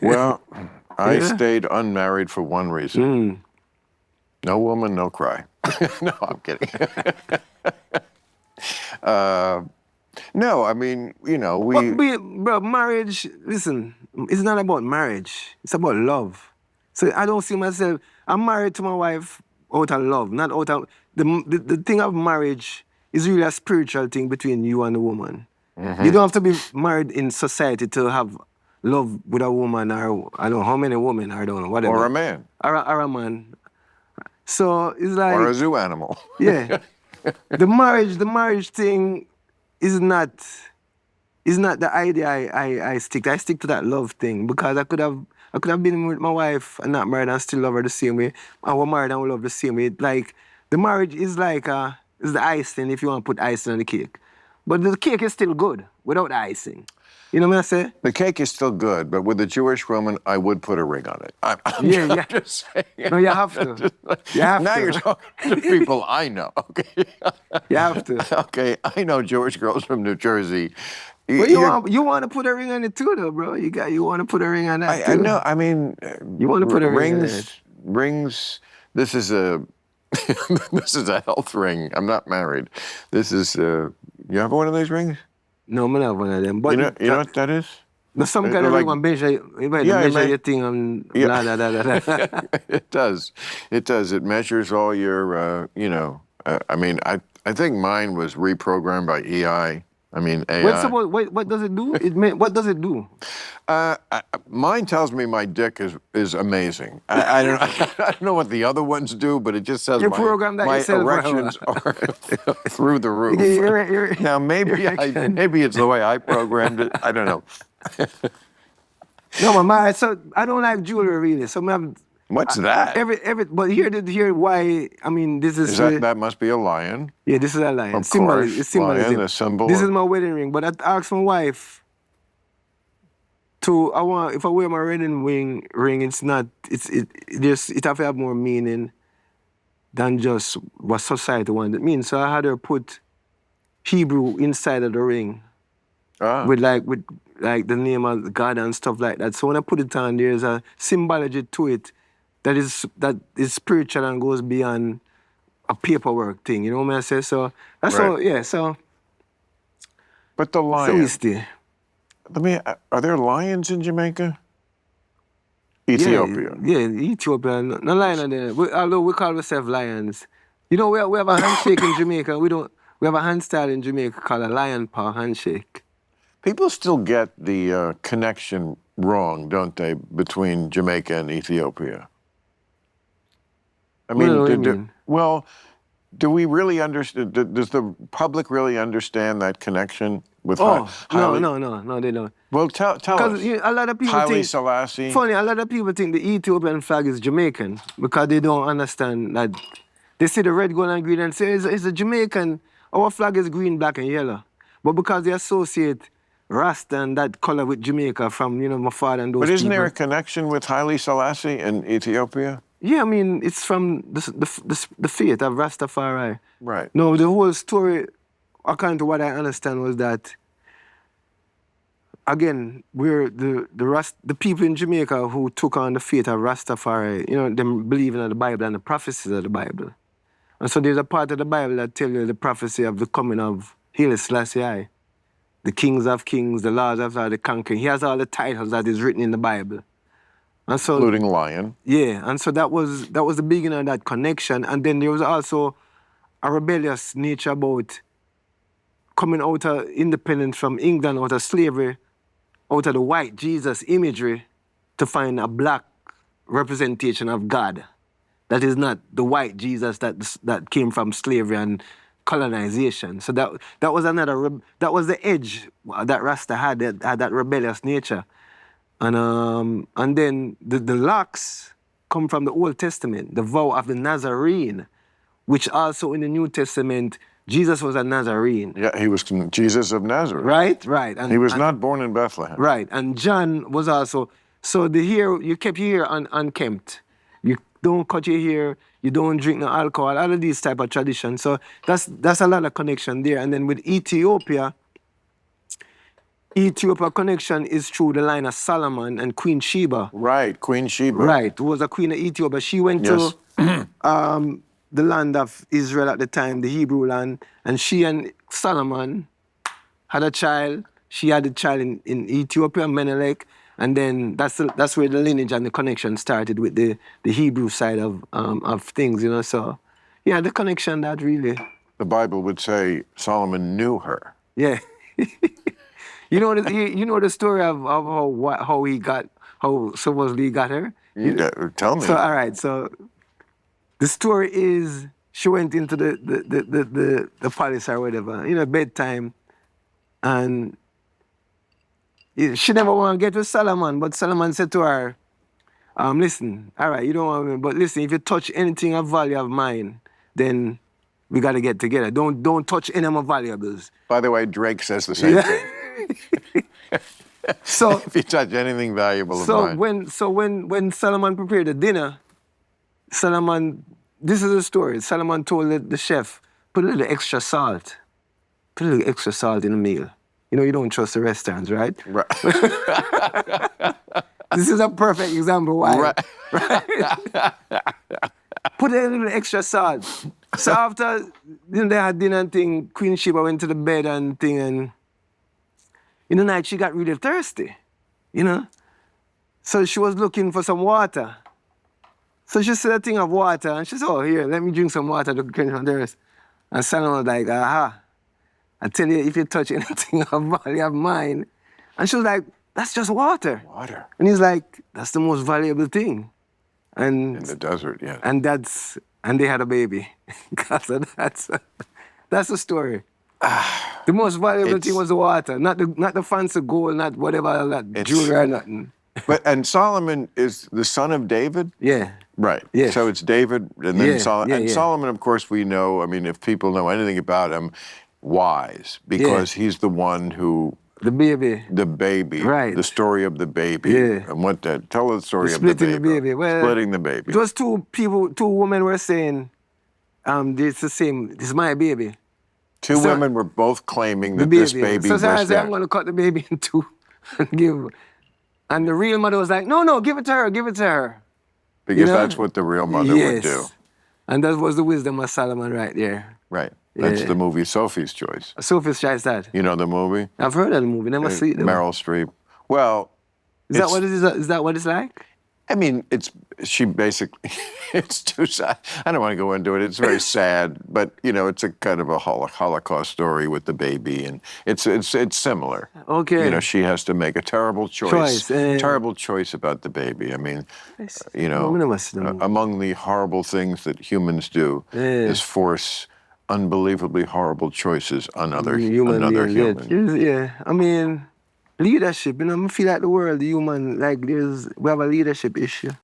Well, I Yeah. stayed unmarried for one reason. Mm. No woman, no cry. No, I'm kidding. No, I mean, you know, Bro, marriage, listen, it's not about marriage. It's about love. So I don't see myself, I'm married to my wife out of love, not out of, the thing of marriage is really a spiritual thing between you and the woman. You don't have to be married in society to have love with a woman or I don't know how many women, I don't know, whatever. or a man, Or a man. So it's or a like, zoo animal. yeah, the marriage thing is not the idea I stick to. I stick to that love thing because I could have been with my wife and not married and still love her the same way. And we're married and we love the same way. Like the marriage is like is the icing if you want to put icing on the cake. But the cake is still good without the icing. You know what I say? The cake is still good, but with a Jewish woman, I would put a ring on it. I'm Yeah. just saying. No, you have to. You have Now to. you're talking to people I know. Okay. You have to. Okay, I know Jewish girls from New Jersey. But you want to put a ring on it too, though, bro. You want to put a ring on that too. I know. I mean, You want to put a ring on it. rings. This is a this is a health ring. I'm not married. This is you have one of these rings? No, I'm not one of them. But You know what that is? there's some kind of like- ring one measure, Yeah, measure man. your thing and Yeah. blah, blah, blah, blah, blah. It does. It does. It measures all your, you know. I mean, I think mine was reprogrammed by EI. I mean, AI. What does it do? What does it do? Mine tells me my dick is amazing. I don't I don't know what the other ones do, but it just says You program that my yourself, bro. erections are through the roof. Now maybe erection. maybe it's the way I programmed it. I don't know. No, man, so I don't like jewelry really. So I'm What's that? but here why I mean this is That must be a lion? yeah, this is a lion. Of Symbol, course, it's symbolism. lion, a symbol This of- is my wedding ring, but I asked my wife if I wear my wedding ring, it have to have more meaning than just what society wants it means. So I had her put Hebrew inside of the ring with the name of God and stuff like that. So when I put it on, there's a symbology to it that is spiritual and goes beyond a paperwork thing. You know what I say? So that's Right. all. Yeah. So But the lion. Are there lions in Jamaica? Ethiopia. Yeah, Ethiopia. No lion there. Although we call ourselves lions. You know, we have a handshake in Jamaica. We have a hand style in Jamaica called a lion paw handshake. People still get the connection wrong, don't they, between Jamaica and Ethiopia? I mean, What do you mean? well, do we really understand? Does the public really understand that connection with? No, they don't. Well, tell us. Because a lot of people Haile think. Selassie. Funny, a lot of people think the Ethiopian flag is Jamaican because they don't understand that. They see the red, gold, and green and say it's a Jamaican. Our flag is green, black, and yellow. But because they associate Rasta and that color with Jamaica from my father and those. But isn't people. there a connection with Haile Selassie in Ethiopia? Yeah, I mean, it's from the faith of Rastafari. Right. No, the whole story, according to what I understand, was that, again, we're the people in Jamaica who took on the faith of Rastafari, them believing in the Bible and the prophecies of the Bible. And so there's a part of the Bible that tells you the prophecy of the coming of Haile Selassie, the kings of kings, the lords of the conquering. He has all the titles that is written in the Bible. And so, including lion. Yeah, and so that was the beginning of that connection. And then there was also a rebellious nature about coming out of independence from England, out of slavery, out of the white Jesus imagery, to find a black representation of God. That is not the white Jesus that came from slavery and colonization. So that was that was the edge that Rasta had that rebellious nature. And then the locks come from the Old Testament, the vow of the Nazarene, which also in the New Testament, Jesus was a Nazarene. Yeah, he was Jesus of Nazareth. Right. And he was not born in Bethlehem. Right, and John was also, so you kept your hair unkempt. You don't cut your hair, you don't drink no alcohol, all of these type of traditions. So that's a lot of connection there. And then with Ethiopia, Ethiopia connection is through the line of Solomon and Queen Sheba. Right, Queen Sheba. Right, who was a queen of Ethiopia. She went Yes. to the land of Israel at the time, the Hebrew land, and she and Solomon had a child. She had a child in Ethiopia, Menelik, and then that's where the lineage and the connection started with the Hebrew side of things, you know. So, yeah, the connection that really, The Bible would say Solomon knew her. yeah. You know the story of how supposedly he got her. Tell me. So all right, so the story is she went into the palace or whatever, you know, bedtime, and she never want to get with Solomon, but Solomon said to her, listen, all right, you don't want me, but listen, if you touch anything of value of mine, then we got to get together. Don't touch any of my valuables. By the way, Drake says the same thing. So If you touch anything valuable of mine. when Solomon prepared the dinner, this is the story. Solomon told the chef, put a little extra salt. Put a little extra salt in the meal. You know, you don't trust the restaurants, right? Right. This is a perfect example why. Right. Put a little extra salt. So after they had dinner and thing, Queen Sheba went to the bed and thing, and in the night she got really thirsty, you know? So she was looking for some water. So she said a thing of water, and she said, oh, here, let me drink some water to quench my thirst. And Solomon was like, aha, I tell you, if you touch anything of value of mine. And she was like, that's just water. Water. And he's like, that's the most valuable thing. And In the desert, yes. and they had a baby. So that's the story. The most valuable thing was the water, not the fancy gold, not whatever that jewelry or nothing. And Solomon is the son of David? Yeah. Right. Yes. So it's David and then Yeah, Solomon. yeah, And yeah. Solomon, of course, we know, I mean, if people know anything about him, wise, because he's the one who, The baby. the baby, Right. the story of the baby. Yeah. And what that, tell the story of the Splitting the baby. Well, Splitting the baby. It was two women were saying, this is the same, this is my baby. Two so- women were both claiming The that baby. this baby so was I said, theirs. I'm going to cut the baby in two and give. And the real mother was like, no, give it to her, give it to her. Because know? that's what the real mother would do. And that was the wisdom of Solomon right there. Right. That's Yeah. the movie Sophie's Choice. Sophie's Choice that. You know the movie? I've heard of the movie, never seen it. Meryl Streep. Well, Is that what it is? Is that what it's like? I mean, she basically, it's too sad. I don't want to go into it. It's very sad, but you know, it's a kind of a Holocaust story with the baby, and it's similar. Okay. You know, she has to make a terrible choice. Choice, Terrible choice about the baby. I mean, you know, I'm never seen the movie. among the horrible things that humans do is force unbelievably horrible choices on another human. Yeah, I mean, leadership, you know, I feel like the world, the human, like we have a leadership issue.